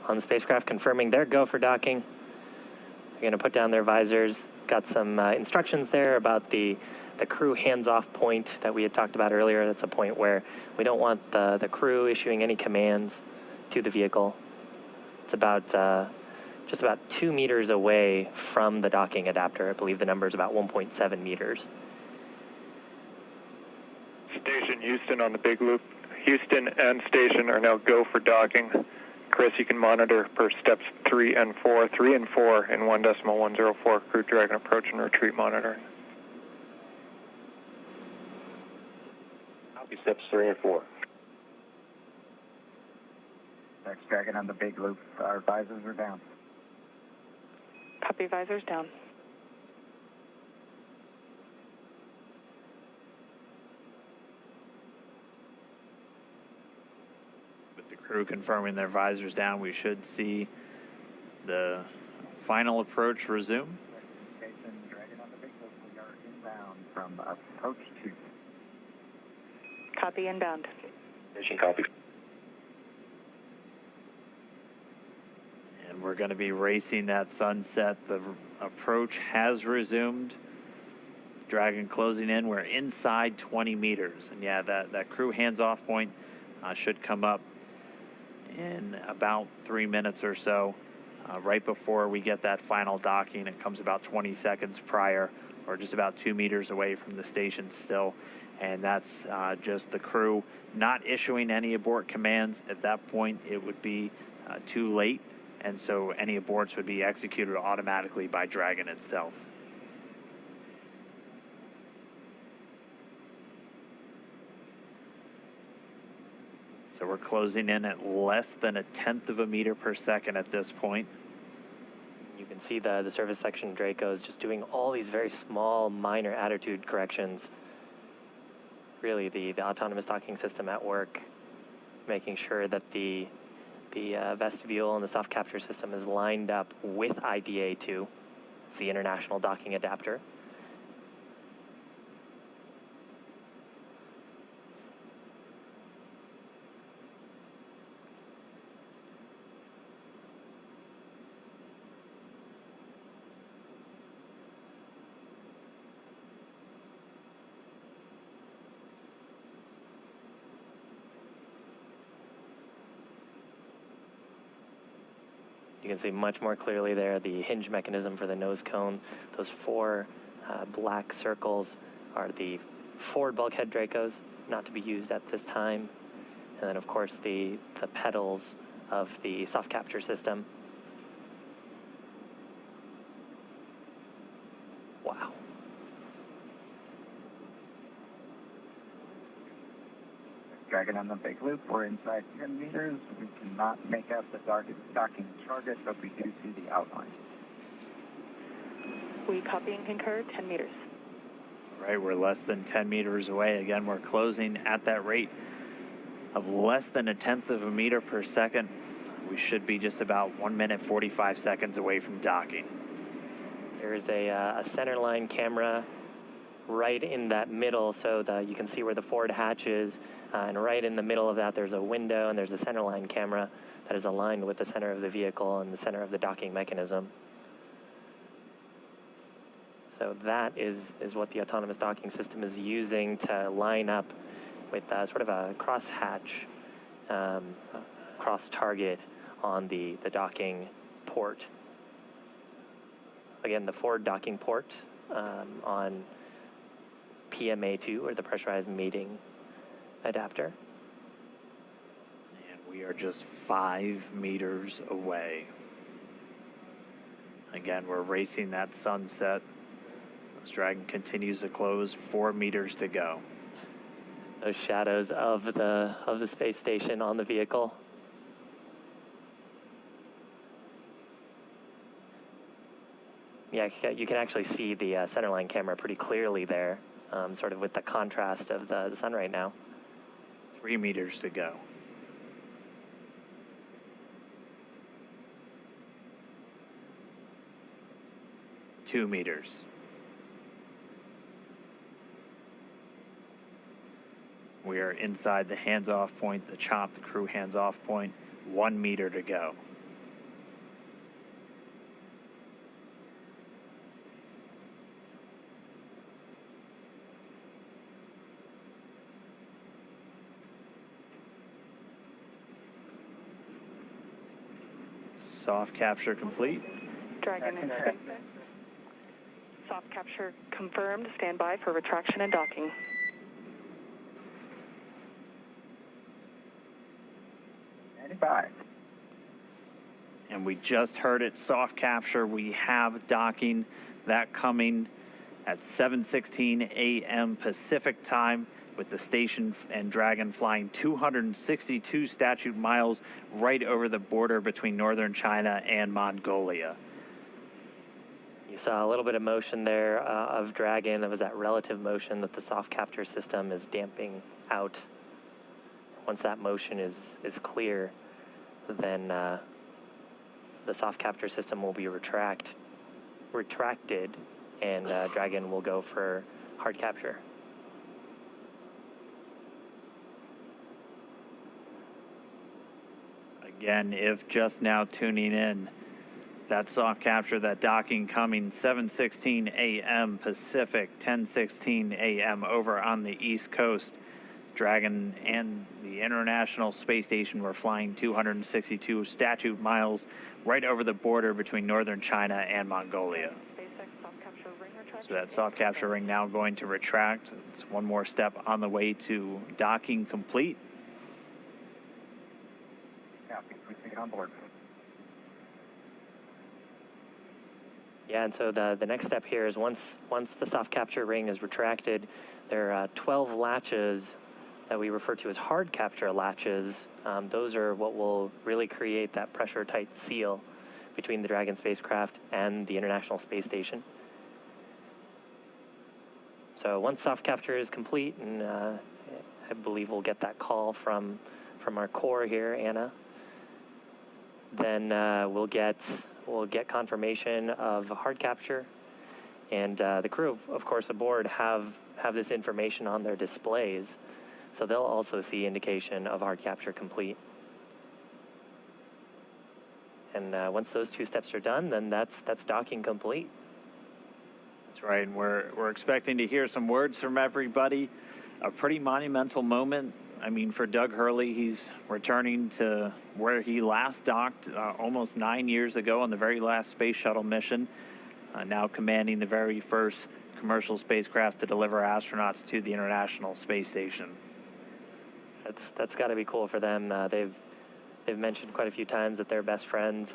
on the spacecraft, confirming their go for docking. They're going to put down their visors. Got some instructions there about the crew hands-off point that we had talked about earlier. That's a point where we don't want the crew issuing any commands to the vehicle. It's about just about 2 meters away from the docking adapter. I believe the number is about 1.7 meters. Station Houston on the big loop. Houston and station are now go for docking. Chris, you can monitor per steps 3 and 4. 3 and 4 in 1.104 Crew Dragon approach and retreat monitoring. Copy steps 3 and 4. Next Dragon on the big loop. Our visors are down. Copy, visors down. With the crew confirming their visors down, we should see the final approach resume. Station Dragon on the big loop. We are inbound from approach 2. Copy, inbound. Station copy. And we're going to be racing that sunset. The approach has resumed. Dragon closing in. We're inside 20 meters. And yeah, that crew hands-off point should come up in about 3 minutes or so. Right before we get that final docking, it comes about 20 seconds prior, or just about 2 meters away from the station still. And that's just the crew not issuing any abort commands. At that point, it would be too late. And so any aborts would be executed automatically by Dragon itself. So we're closing in at less than 1/10 of a meter per second at this point. You can see the service section Dracos just doing all these very small, minor attitude corrections. Really, the autonomous docking system at work, making sure that the vestibule and the soft capture system is lined up with IDA2. It's the International Docking Adapter. You can see much more clearly there the hinge mechanism for the nose cone. Those 4 black circles are the forward bulkhead Dracos, not to be used at this time. And then, of course, the pedals of the soft capture system. Wow. Dragon on the big loop. We're inside 10 meters. We cannot make out the docking target, but we do see the outline. We copy and concur, 10 meters. All right, we're less than 10 meters away. Again, we're closing at that rate of less than 1/10 of a meter per second. We should be just about 1 minute, 45 seconds away from docking. There is a center line camera right in that middle, so you can see where the forward hatch is, and right in the middle of that there's a window, and there's a center line camera that is aligned with the center of the vehicle and the center of the docking mechanism. So that is what the autonomous docking system is using to line up with sort of a cross hatch, cross target on the docking port. Again, the forward docking port on PMA2, or the pressurized mating adapter. And we are just 5 meters away. Again, we're racing that sunset. This Dragon continues to close, 4 meters to go. Those shadows of the space station on the vehicle. Yeah, you can actually see the centerline camera pretty clearly there. Sort of with the contrast of the sun right now. 3 meters to go. Two meters. We are inside the hands-off point, the chop, the crew hands-off point. 1 meter to go. Soft capture complete. Dragon in SpaceX. Soft capture confirmed. Stand by for retraction and docking. By. And we just heard it, soft capture. We have docking, that coming at 7:16 a.m. Pacific time, with the station and Dragon flying 262 statute miles right over the border between northern China and Mongolia. You saw a little bit of motion there of Dragon. That was that relative motion that the soft capture system is damping out. Once that motion is clear, then the soft capture system will be retracted, and Dragon will go for hard capture. Again, if just now tuning in, that soft capture, that docking coming 7:16 a.m. Pacific, 10:16 a.m. over on the East Coast. Dragon and the International Space Station were flying 262 statute miles right over the border between northern China and Mongolia. So that soft capture ring now going to retract. It's one more step on the way to docking complete. Copy. We take it on board. Yeah, and so the next step here is once the soft capture ring is retracted, there are 12 latches that we refer to as hard capture latches. Those are what will really create that pressure-tight seal between the Dragon spacecraft and the International Space Station. So once soft capture is complete, and I believe we'll get that call from our core here, Anna, then we'll get confirmation of hard capture, and the crew, of course, aboard have this information on their displays. So they'll also see indication of hard capture complete. And once those two steps are done, then that's docking complete. That's right, and we're expecting to hear some words from everybody. A pretty monumental moment. I mean, for Doug Hurley, he's returning to where he last docked almost 9 years ago on the very last space shuttle mission, now commanding the very first commercial spacecraft to deliver astronauts to the International Space Station. That's got to be cool for them. They've mentioned quite a few times that they're best friends,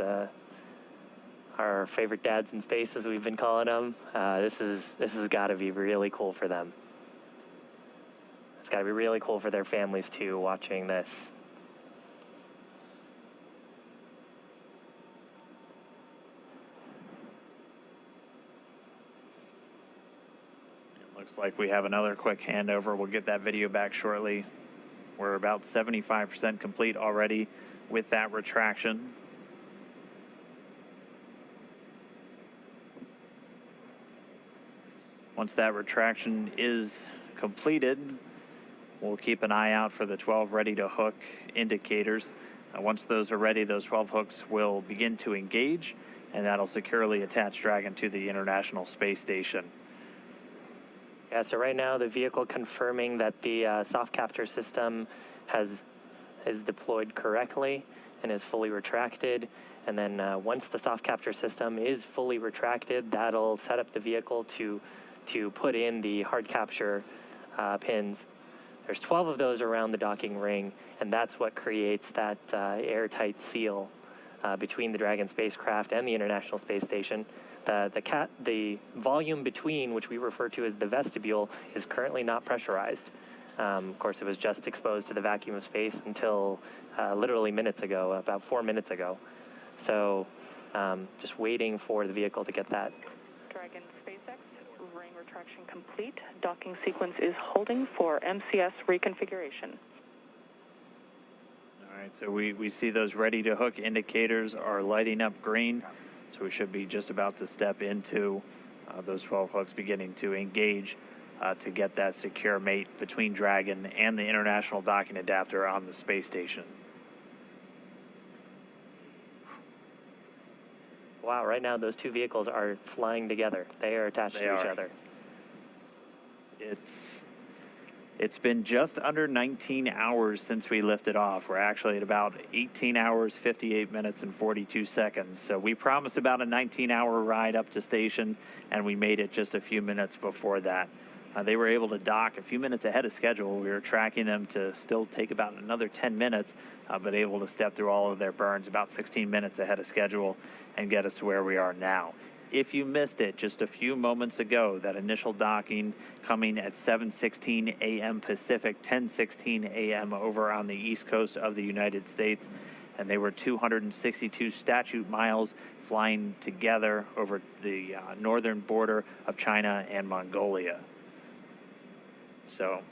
our favorite dads in space, as we've been calling them. This has got to be really cool for them. It's got to be really cool for their families too, watching this. It looks like we have another quick handover. We'll get that video back shortly. We're about 75% complete already with that retraction. Once that retraction is completed, we'll keep an eye out for the 12 ready to hook indicators. Once those are ready, those 12 hooks will begin to engage, and that'll securely attach Dragon to the International Space Station. Yeah, so right now the vehicle confirming that the soft capture system is deployed correctly and is fully retracted. And then once the soft capture system is fully retracted, that'll set up the vehicle to put in the hard capture pins. There's 12 of those around the docking ring, and that's what creates that airtight seal between the Dragon spacecraft and the International Space Station. The volume between, which we refer to as the vestibule, is currently not pressurized. Of course, it was just exposed to the vacuum of space until literally minutes ago, about 4 minutes ago. So just waiting for the vehicle to get that. Dragon SpaceX, ring retraction complete. Docking sequence is holding for MCS reconfiguration. All right, so we see those ready to hook indicators are lighting up green. So we should be just about to step into those 12 hooks beginning to engage to get that secure mate between Dragon and the International Docking Adapter on the space station. Wow, right now those two vehicles are flying together. They are attached to each other. It's been just under 19 hours since we lifted off. We're actually at about 18 hours, 58 minutes, and 42 seconds. So we promised about a 19-hour ride up to station, and we made it just a few minutes before that. They were able to dock a few minutes ahead of schedule. We were tracking them to still take about another 10 minutes, but able to step through all of their burns about 16 minutes ahead of schedule and get us to where we are now. If you missed it just a few moments ago, that initial docking coming at 7:16 a.m. Pacific, 10:16 a.m. over on the east coast of the United States, and they were 262 statute miles flying together over the northern border of China and Mongolia. So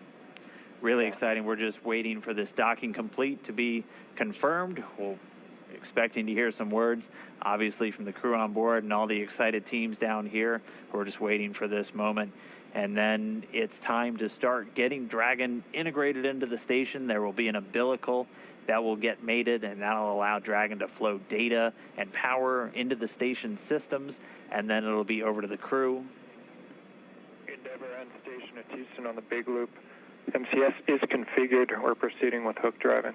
really exciting. We're just waiting for this docking complete to be confirmed. We're expecting to hear some words, obviously, from the crew on board and all the excited teams down here. We're just waiting for this moment. And then it's time to start getting Dragon integrated into the station. There will be an umbilical that will get mated, and that'll allow Dragon to flow data and power into the station systems, and then it'll be over to the crew. Endeavour and station at Houston on the big loop. MCS is configured. We're proceeding with hook driving.